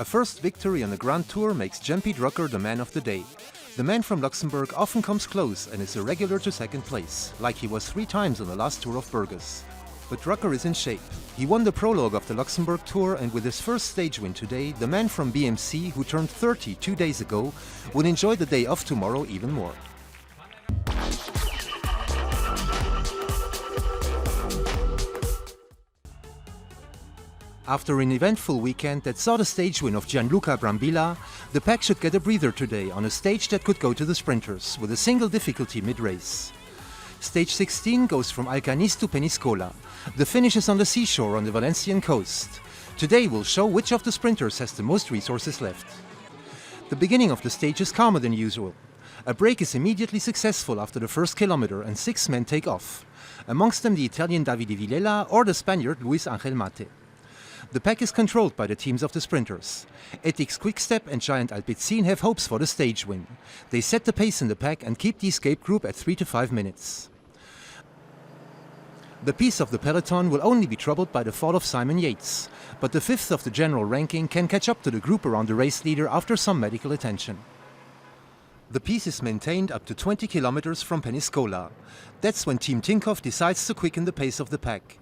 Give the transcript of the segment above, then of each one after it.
A first victory on the Grand Tour makes Jean-Pierre DRUCKER the man of the day. The man from Luxembourg often comes close and is a regular to second place, like he was 3 times on the last Tour of Burgos. But DRUCKER is in shape. He won the prologue of the Luxembourg Tour, and with his first stage win today, the man from BMC, who turned 30 2 days ago, will enjoy the day off tomorrow even more. After an eventful weekend that saw the stage win of Gianluca Brambilla, the pack should get a breather today on a stage that could go to the sprinters, with a single difficulty mid-race. Stage 16 goes from Alcañiz to Peñíscola. The finish is on the seashore on the Valencian coast. Today will show which of the sprinters has the most resources left. The beginning of the stage is calmer than usual. A break is immediately successful after the first kilometer and 6 men take off. Amongst them the Italian Davide Villela or the Spaniard Luis Angel Mate. The pack is controlled by the teams of the sprinters. Ethics Quickstep and Giant ALPECIN have hopes for the stage win. They set the pace in the pack and keep the escape group at 3 to 5 minutes. The peace of the peloton will only be troubled by the fall of Simon Yates, but the 5th of the general ranking can catch up to the group around the race leader after some medical attention. The peace is maintained up to 20 kilometers from Peñíscola. That's when Team Tinkoff decides to quicken the pace of the pack.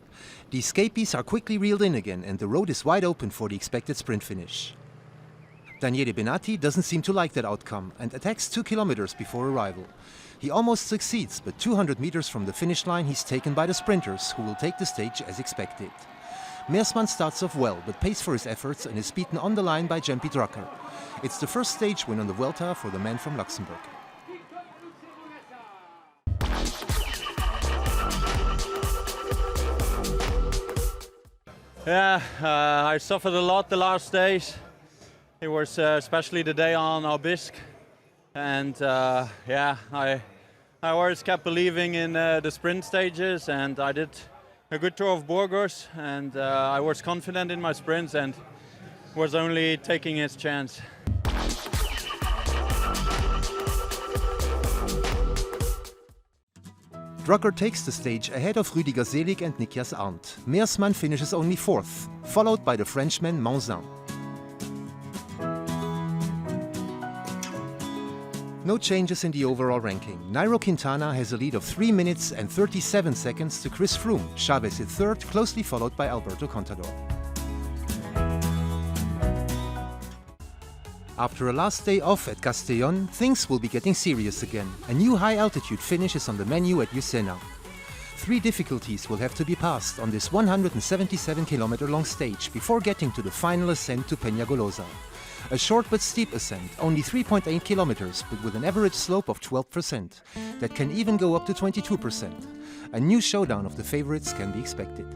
The escapees are quickly reeled in again and the road is wide open for the expected sprint finish. Daniele Benatti doesn't seem to like that outcome and attacks 2 kilometers before arrival. He almost succeeds, but 200 meters from the finish line he's taken by the sprinters, who will take the stage as expected. Meersman starts off well, but pays for his efforts and is beaten on the line by Jean-Pierre DRUCKER. It's the first stage win on the Vuelta for the man from Luxembourg. Yeah, I suffered a lot the last days. It was especially the day on Aubisque. And yeah, I always kept believing in the sprint stages, and I did a good tour of Burgos, and I was confident in my sprints and was only taking his chance. DRUCKER takes the stage ahead of Rüdiger SELIG and Nikias. Meersman finishes only 4th, followed by the Frenchman Manzin. No changes in the overall ranking. Nairo Quintana has a lead of 3 minutes and 37 seconds to Chris Froome. Chavez is 3rd, closely followed by Alberto Contador. After a last day off at Castellón, things will be getting serious again. A new high-altitude finish is on the menu at Lucena. 3 difficulties will have to be passed on this 177-kilometer-long stage before getting to the final ascent to Peñagolosa. A short but steep ascent, only 3.8 kilometers, but with an average slope of 12%. That can even go up to 22%. A new showdown of the favorites can be expected.